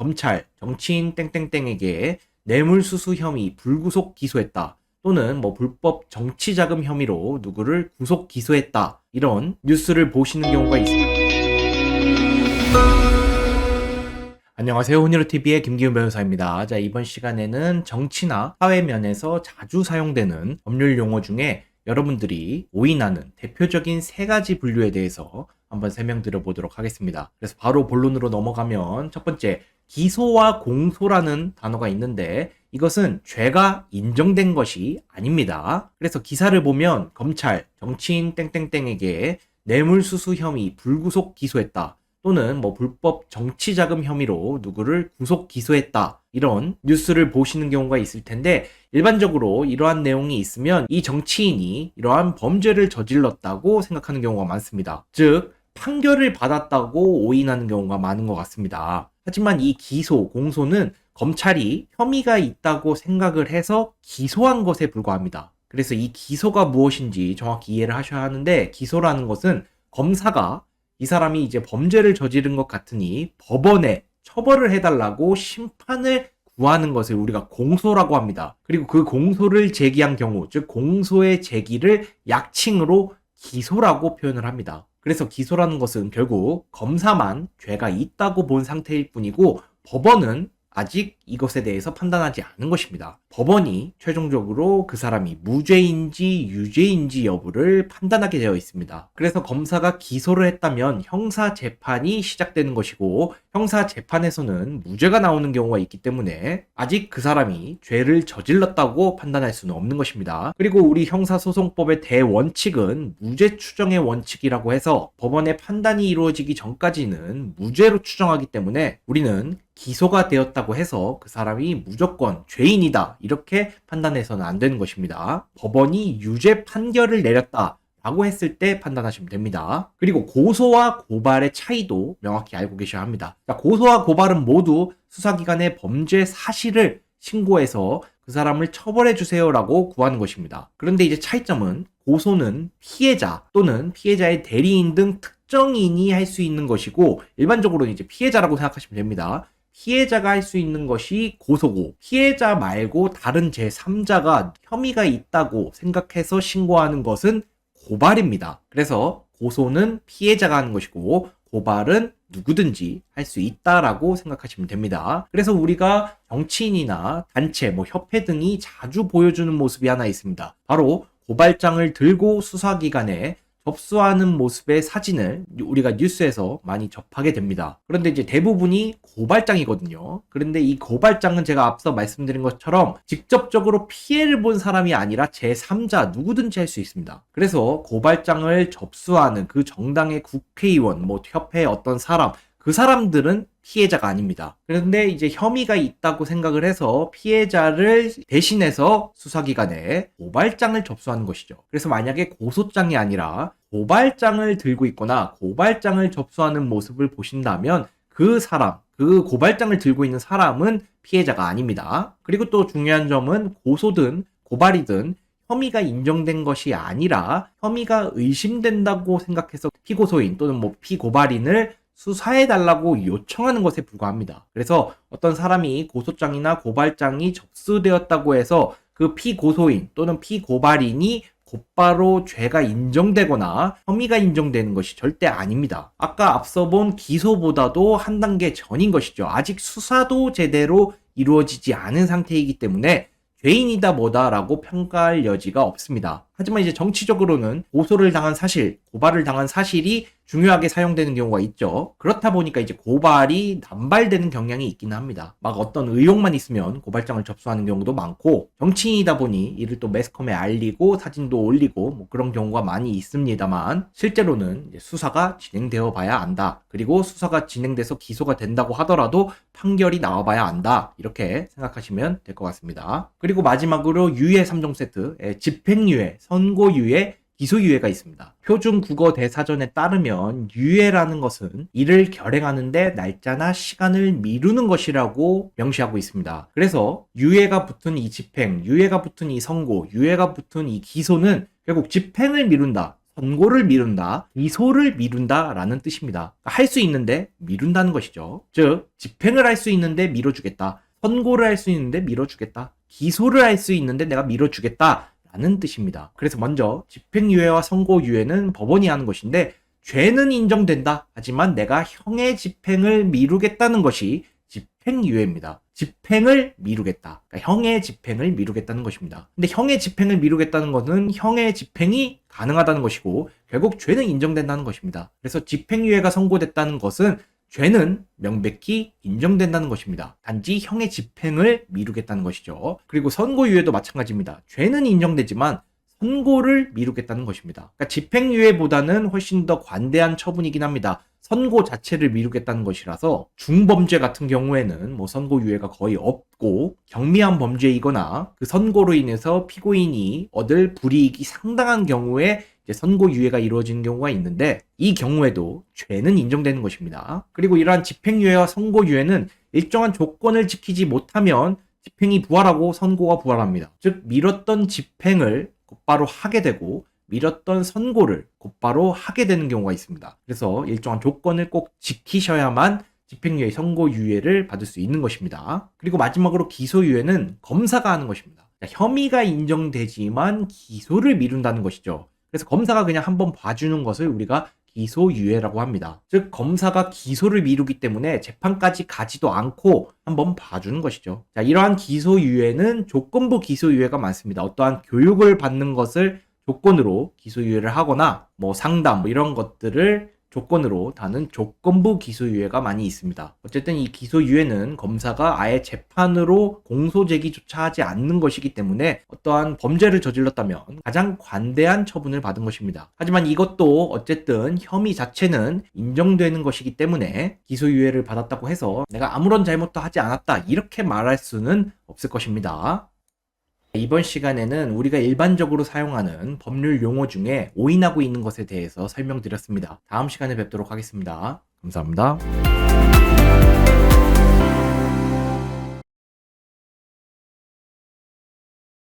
검찰, 정치인 땡땡땡에게 뇌물수수 혐의 불구속 기소했다. 또는 불법 정치자금 혐의로 누구를 구속 기소했다. 이런 뉴스를 보시는 경우가 있습니다. 안녕하세요. 혼이로TV의 김기훈 변호사입니다. 자, 이번 시간에는 정치나 사회면에서 자주 사용되는 법률 용어 중에 여러분들이 오인하는 대표적인 세 가지 분류에 대해서 한번 설명드려 보도록 하겠습니다. 그래서 바로 본론으로 넘어가면 첫 번째, 기소와 공소라는 단어가 있는데 이것은 죄가 인정된 것이 아닙니다. 그래서 기사를 보면 검찰, 정치인 땡땡땡에게 뇌물수수 혐의 불구속 기소했다. 또는 불법 정치자금 혐의로 누구를 구속 기소했다. 이런 뉴스를 보시는 경우가 있을 텐데 일반적으로 이러한 내용이 있으면 이 정치인이 이러한 범죄를 저질렀다고 생각하는 경우가 많습니다. 즉 판결을 받았다고 오인하는 경우가 많은 것 같습니다. 하지만 이 기소, 공소는 검찰이 혐의가 있다고 생각을 해서 기소한 것에 불과합니다. 그래서 이 기소가 무엇인지 정확히 이해를 하셔야 하는데, 기소라는 것은 검사가 이 사람이 이제 범죄를 저지른 것 같으니 법원에 처벌을 해달라고 심판을 구하는 것을 우리가 공소라고 합니다. 그리고 그 공소를 제기한 경우, 즉 공소의 제기를 약칭으로 기소라고 표현을 합니다. 그래서 기소라는 것은 결국 검사만 죄가 있다고 본 상태일 뿐이고 법원은 아직 이것에 대해서 판단하지 않은 것입니다. 법원이 최종적으로 그 사람이 무죄인지 유죄인지 여부를 판단하게 되어 있습니다. 그래서 검사가 기소를 했다면 형사 재판이 시작되는 것이고, 형사 재판에서는 무죄가 나오는 경우가 있기 때문에 아직 그 사람이 죄를 저질렀다고 판단할 수는 없는 것입니다. 그리고 우리 형사소송법의 대원칙은 무죄 추정의 원칙이라고 해서 법원의 판단이 이루어지기 전까지는 무죄로 추정하기 때문에 우리는 기소가 되었다고 해서 그 사람이 무조건 죄인이다 이렇게 판단해서는 안 되는 것입니다. 법원이 유죄 판결을 내렸다 라고 했을 때 판단하시면 됩니다. 그리고 고소와 고발의 차이도 명확히 알고 계셔야 합니다. 자, 고소와 고발은 모두 수사기관에 범죄 사실을 신고해서 그 사람을 처벌해 주세요 라고 구하는 것입니다. 그런데 이제 차이점은, 고소는 피해자 또는 피해자의 대리인 등 특정인이 할 수 있는 것이고, 일반적으로는 이제 피해자라고 생각하시면 됩니다. 피해자가 할 수 있는 것이 고소고, 피해자 말고 다른 제3자가 혐의가 있다고 생각해서 신고하는 것은 고발입니다. 그래서 고소는 피해자가 하는 것이고 고발은 누구든지 할 수 있다라고 생각하시면 됩니다. 그래서 우리가 정치인이나 단체, 협회 등이 자주 보여주는 모습이 하나 있습니다. 바로 고발장을 들고 수사기관에 접수하는 모습의 사진을 우리가 뉴스에서 많이 접하게 됩니다. 그런데 이제 대부분이 고발장이거든요. 그런데 이 고발장은 제가 앞서 말씀드린 것처럼 직접적으로 피해를 본 사람이 아니라 제3자 누구든지 할 수 있습니다. 그래서 고발장을 접수하는 그 정당의 국회의원, 협회의 어떤 사람, 그 사람들은 피해자가 아닙니다. 그런데 이제 혐의가 있다고 생각을 해서 피해자를 대신해서 수사기관에 고발장을 접수하는 것이죠. 그래서 만약에 고소장이 아니라 고발장을 들고 있거나 고발장을 접수하는 모습을 보신다면 그 사람, 그 고발장을 들고 있는 사람은 피해자가 아닙니다. 그리고 또 중요한 점은 고소든 고발이든 혐의가 인정된 것이 아니라 혐의가 의심된다고 생각해서 피고소인 또는 피고발인을 수사해달라고 요청하는 것에 불과합니다. 그래서 어떤 사람이 고소장이나 고발장이 접수되었다고 해서 그 피고소인 또는 피고발인이 곧바로 죄가 인정되거나 혐의가 인정되는 것이 절대 아닙니다. 아까 앞서 본 기소보다도 한 단계 전인 것이죠. 아직 수사도 제대로 이루어지지 않은 상태이기 때문에 죄인이다 뭐다라고 평가할 여지가 없습니다. 하지만 이제 정치적으로는 고소를 당한 사실, 고발을 당한 사실이 중요하게 사용되는 경우가 있죠. 그렇다 보니까 이제 고발이 남발되는 경향이 있기는 합니다. 막 어떤 의혹만 있으면 고발장을 접수하는 경우도 많고, 정치인이다 보니 이를 또 매스컴에 알리고 사진도 올리고 그런 경우가 많이 있습니다만, 실제로는 이제 수사가 진행되어 봐야 안다. 그리고 수사가 진행돼서 기소가 된다고 하더라도 판결이 나와봐야 안다. 이렇게 생각하시면 될 것 같습니다. 그리고 마지막으로 유예 3종 세트, 집행유예, 선고유예, 기소유예가 있습니다. 표준 국어 대사전에 따르면 유예라는 것은 일을 결행하는데 날짜나 시간을 미루는 것이라고 명시하고 있습니다. 그래서 유예가 붙은 이 집행, 유예가 붙은 이 선고, 유예가 붙은 이 기소는 결국 집행을 미룬다, 선고를 미룬다, 기소를 미룬다라는 뜻입니다. 할 수 있는데 미룬다는 것이죠. 즉, 집행을 할 수 있는데 미뤄주겠다. 선고를 할 수 있는데 미뤄주겠다. 기소를 할 수 있는데 내가 미뤄주겠다라는 뜻입니다. 그래서 먼저 집행유예와 선고유예는 법원이 하는 것인데 죄는 인정된다. 하지만 내가 형의 집행을 미루겠다는 것이 집행유예입니다. 집행을 미루겠다. 그러니까 형의 집행을 미루겠다는 것입니다. 근데 형의 집행을 미루겠다는 것은 형의 집행이 가능하다는 것이고 결국 죄는 인정된다는 것입니다. 그래서 집행유예가 선고됐다는 것은 죄는 명백히 인정된다는 것입니다. 단지 형의 집행을 미루겠다는 것이죠. 그리고 선고유예도 마찬가지입니다. 죄는 인정되지만 선고를 미루겠다는 것입니다. 그러니까 집행유예보다는 훨씬 더 관대한 처분이긴 합니다. 선고 자체를 미루겠다는 것이라서 중범죄 같은 경우에는 뭐 선고유예가 거의 없고 경미한 범죄이거나 그 선고로 인해서 피고인이 얻을 불이익이 상당한 경우에 이제 선고유예가 이루어지는 경우가 있는데 이 경우에도 죄는 인정되는 것입니다. 그리고 이러한 집행유예와 선고유예는 일정한 조건을 지키지 못하면 집행이 부활하고 선고가 부활합니다. 즉 미뤘던 집행을 곧바로 하게 되고 미뤘던 선고를 곧바로 하게 되는 경우가 있습니다. 그래서 일정한 조건을 꼭 지키셔야만 집행유예, 선고유예를 받을 수 있는 것입니다. 그리고 마지막으로 기소유예는 검사가 하는 것입니다. 혐의가 인정되지만 기소를 미룬다는 것이죠. 그래서 검사가 그냥 한번 봐주는 것을 우리가 기소유예라고 합니다. 즉 검사가 기소를 미루기 때문에 재판까지 가지도 않고 한번 봐주는 것이죠. 자, 이러한 기소유예는 조건부 기소유예가 많습니다. 어떠한 교육을 받는 것을 조건으로 기소유예를 하거나 뭐 상담 뭐 이런 것들을 조건으로 다는 조건부 기소유예가 많이 있습니다. 어쨌든 이 기소유예는 검사가 아예 재판으로 공소제기조차 하지 않는 것이기 때문에 어떠한 범죄를 저질렀다면 가장 관대한 처분을 받은 것입니다. 하지만 이것도 어쨌든 혐의 자체는 인정되는 것이기 때문에 기소유예를 받았다고 해서 내가 아무런 잘못도 하지 않았다 이렇게 말할 수는 없을 것입니다. 이번 시간에는 우리가 일반적으로 사용하는 법률 용어 중에 오인하고 있는 것에 대해서 설명드렸습니다. 다음 시간에 뵙도록 하겠습니다. 감사합니다.